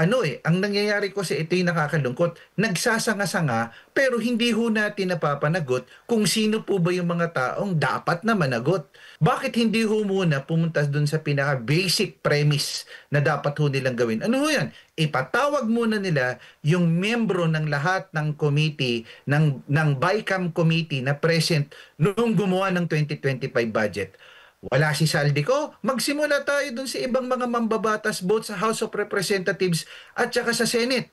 ang nangyayari kasi ito'y nakakalungkot, nagsasanga-sanga pero hindi ho natin napapanagot kung sino po ba yung mga taong dapat na managot. Bakit hindi ho muna pumunta dun sa pinaka-basic premise na dapat ho nilang gawin? Ano ho yan? Ipatawag muna nila yung membro ng lahat ng committee, ng BICAM committee na present noong gumawa ng 2025 budget. Wala si Saldico, magsimula tayo dun sa ibang mga mambabatas both sa House of Representatives at saka sa Senate.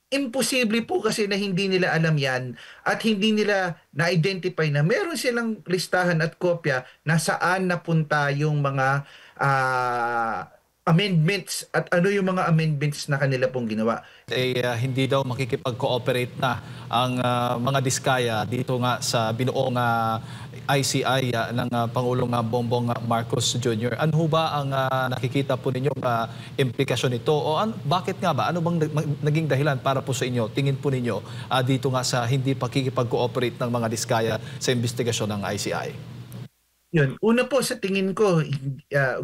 Imposible po kasi na hindi nila alam yan at hindi nila na-identify na meron silang listahan at kopya na saan napunta yung mga amendments at ano yung mga amendments na kanila pong ginawa. Hindi daw makikipag-cooperate na ang mga diskaya dito nga sa binuong ICI ng Pangulong Bongbong Marcos Jr. Ano ba ang nakikita po ninyong implikasyon nito? O bakit nga ba? Ano bang naging dahilan para po sa inyo, tingin po ninyo, dito nga sa hindi pakikipag-cooperate ng mga diskaya sa investigasyon ng ICI? Yun. Una po sa tingin ko,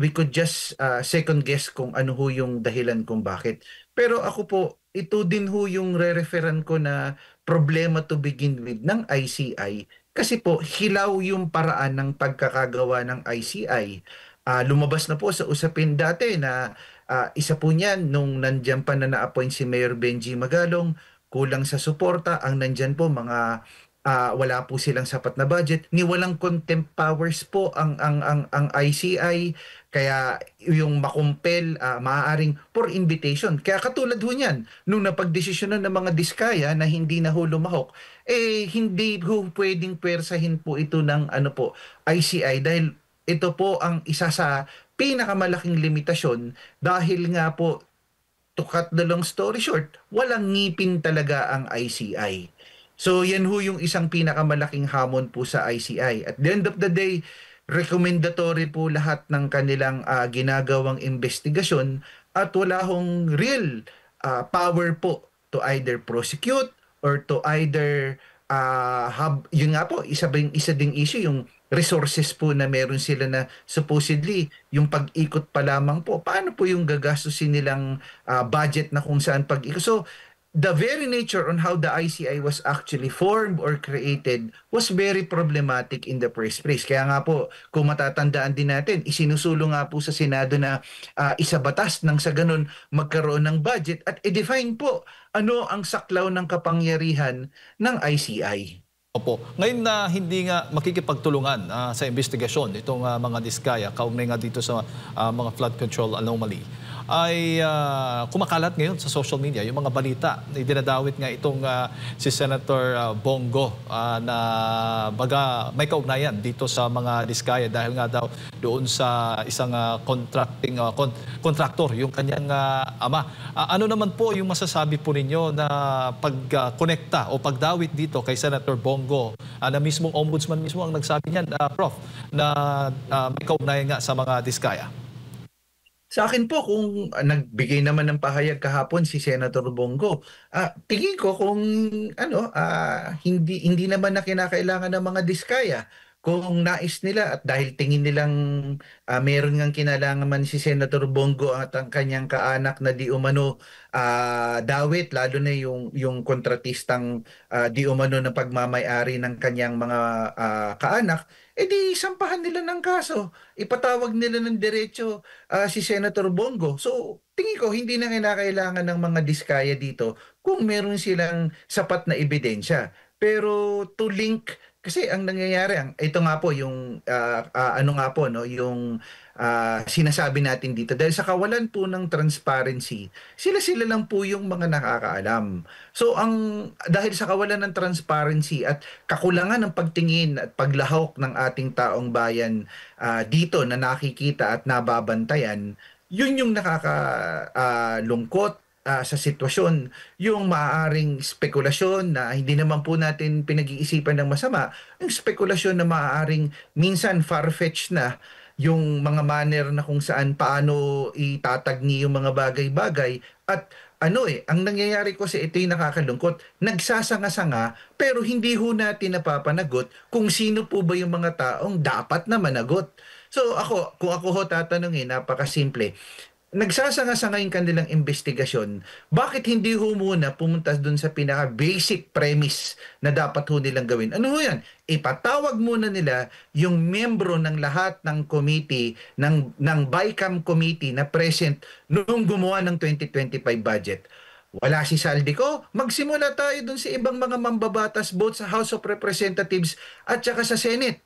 we could just second guess kung ano ho yung dahilan kung bakit. Pero ako po, ito din ho yung re-referan ko na problema to begin with ng ICI. Kasi po, hilaw yung paraan ng pagkakagawa ng ICI. Lumabas na po sa usapin dati na isa po niyan nung nandyan pa na na-appoint si Mayor Benji Magalong, kulang sa suporta, ang nandyan po mga wala po silang sapat na budget, ni walang contempt powers po ang ICI, kaya yung makumpel maaaring for invitation. Kaya katulad ho niyan, nung napagdesisyonan ng mga diskaya na hindi na ho lumahok, hindi ho pwedeng pwersahin po ito ng ICI dahil ito po ang isa sa pinakamalaking limitasyon dahil nga po, to cut the long story short, walang ngipin talaga ang ICI. So yan ho yung isang pinakamalaking hamon po sa ICI. At the end of the day, recommendatory po lahat ng kanilang ginagawang investigasyon at wala hong real power po to either prosecute or to either yun nga po, isa ding issue yung resources po na meron sila na supposedly yung pag-ikot pa lamang po. Paano po yung gagastusin nilang budget na kung saan pag-ikot? So the very nature on how the ICI was actually formed or created was very problematic in the first place. Kaya nga po, kung matatandaan din natin, isinusulong nga po sa Senado na isabatas nang sa ganun magkaroon ng budget at i-define po ano ang saklaw ng kapangyarihan ng ICI. Opo. Ngayon na hindi nga makikipagtulungan sa investigasyon itong mga diskaya, kaugnay nga dito sa mga flood control anomaly, ay kumakalat ngayon sa social media yung mga balita. Dinadawit nga itong si Senator Bongo na baga may kaugnayan dito sa mga diskaya dahil nga daw doon sa isang contractor, yung kanyang ama. Ano naman po yung masasabi po ninyo na pagkonekta o pagdawit dito kay Senator Bongo na mismong ombudsman mismo ang nagsabi niyan, Prof, na may kaugnayan nga sa mga diskaya? Sa akin po, kung nagbigay naman ng pahayag kahapon si Senator Bongo, tingin ko kung hindi naman na kinakailangan ng mga diskaya. Kung nais nila at dahil tingin nilang meron ngang kinalaman si Senator Bongo at ang kanyang kaanak na di umano dawit, lalo na yung kontratistang di umano na pagmamay-ari ng kanyang mga kaanak, edi sampahan nila ng kaso. Ipatawag nila ng diretso si Senator Bongo. So, tingin ko hindi na kinakailangan ng mga diskaya dito kung meron silang sapat na ebidensya. Pero to link, kasi ang nangyayari, ito nga po yung yung sinasabi natin dito, dahil sa kawalan po ng transparency, sila lang po yung mga nakakaalam. So dahil sa kawalan ng transparency at kakulangan ng pagtingin at paglahok ng ating taong bayan dito na nakikita at nababantayan, yun yung nakakalungkot sa sitwasyon, yung maaaring spekulasyon na hindi naman po natin pinag-iisipan ng masama, yung spekulasyon na maaaring minsan far-fetched na yung mga manner na kung saan paano itatagni yung mga bagay-bagay at ang nangyayari ko sa ito'y nakakalungkot, nagsasanga-sanga pero hindi ho natin napapanagot kung sino po ba yung mga taong dapat na managot. So kung ako ho tatanungin, napakasimple. nagsasanga-sanga yung kanilang investigasyon, bakit hindi ho muna pumunta dun sa pinaka-basic premise na dapat ho nilang gawin? Ano ho yan? Ipatawag muna nila yung membro ng lahat ng committee, ng BICAM committee na present noong gumawa ng 2025 budget. Wala si Saldico, magsimula tayo dun sa ibang mga mambabatas both sa House of Representatives at saka sa Senate.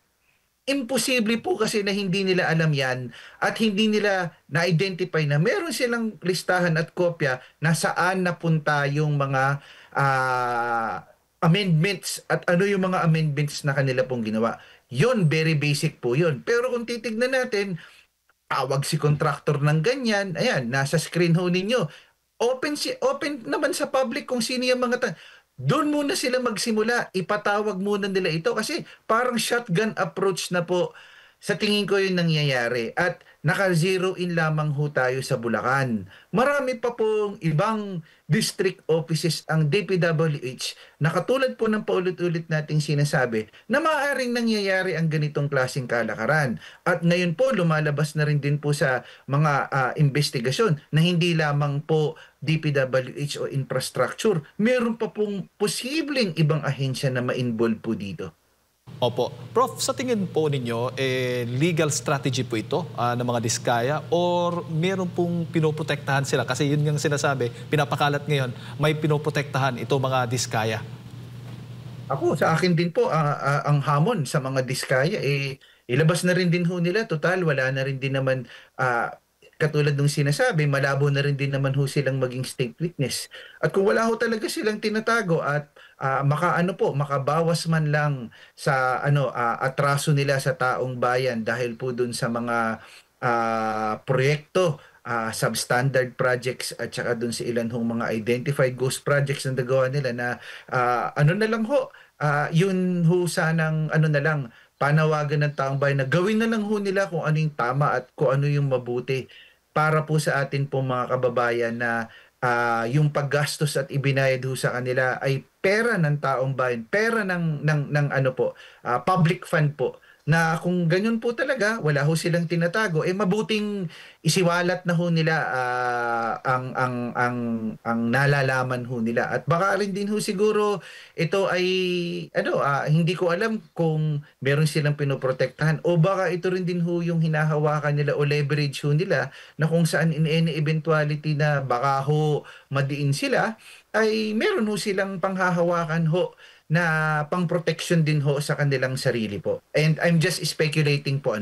Imposible po kasi na hindi nila alam yan at hindi nila na-identify na meron silang listahan at kopya na saan napunta yung mga amendments at ano yung mga amendments na kanila pong ginawa. Yun, very basic po yun. Pero kung titignan natin, tawag si contractor ng ganyan, ayan, nasa screen ho ninyo. Open naman sa public kung sino yung mga doon muna sila magsimula, ipatawag muna nila ito kasi parang shotgun approach na po sa tingin ko yung nangyayari at naka-zero in lamang ho tayo sa Bulacan. Marami pa pong ibang district offices ang DPWH na katulad po ng paulit-ulit nating sinasabi na maaaring nangyayari ang ganitong klaseng kalakaran. At ngayon po lumalabas na rin din po sa mga investigasyon na hindi lamang po DPWH o infrastructure, meron pa pong posibleng ibang ahensya na ma-involve po dito. Opo. Prof, sa tingin po ninyo, legal strategy po ito ng mga diskaya or meron pong pinoprotektahan sila? Kasi yun yung sinasabi, pinapakalat ngayon, may pinoprotektahan ito mga diskaya. Ako, sa akin din po, ang hamon sa mga diskaya, ilabas na rin din ho nila. Total, wala na rin din naman, katulad nung sinasabi, malabo na rin din naman ho silang maging state witness. At kung wala ho talaga silang tinatago at makabawas man lang sa atraso nila sa taong bayan dahil po dun sa mga proyekto, substandard projects at saka dun sa ilan hong mga identified ghost projects na nagawa nila na ano na lang ho, yun ho sanang ano na lang, panawagan ng taong bayan na gawin na lang ho nila kung ano yung tama at kung ano yung mabuti para po sa atin po mga kababayan na yung paggastos at ibinayad ho sa kanila ay pera ng taong bayan, pera ng ano po, public fund po na kung ganyan po talaga, wala ho silang tinatago, mabuting isiwalat na ho nila ang nalalaman ho nila. At baka rin din ho siguro ito ay hindi ko alam kung meron silang pinoprotektahan o baka ito rin din ho yung hinahawakan nila o leverage ho nila na kung saan in any eventuality na baka ho madiin sila, ay meron ho silang panghahawakan ho na pang-protection din ho sa kanilang sarili po. And I'm just speculating po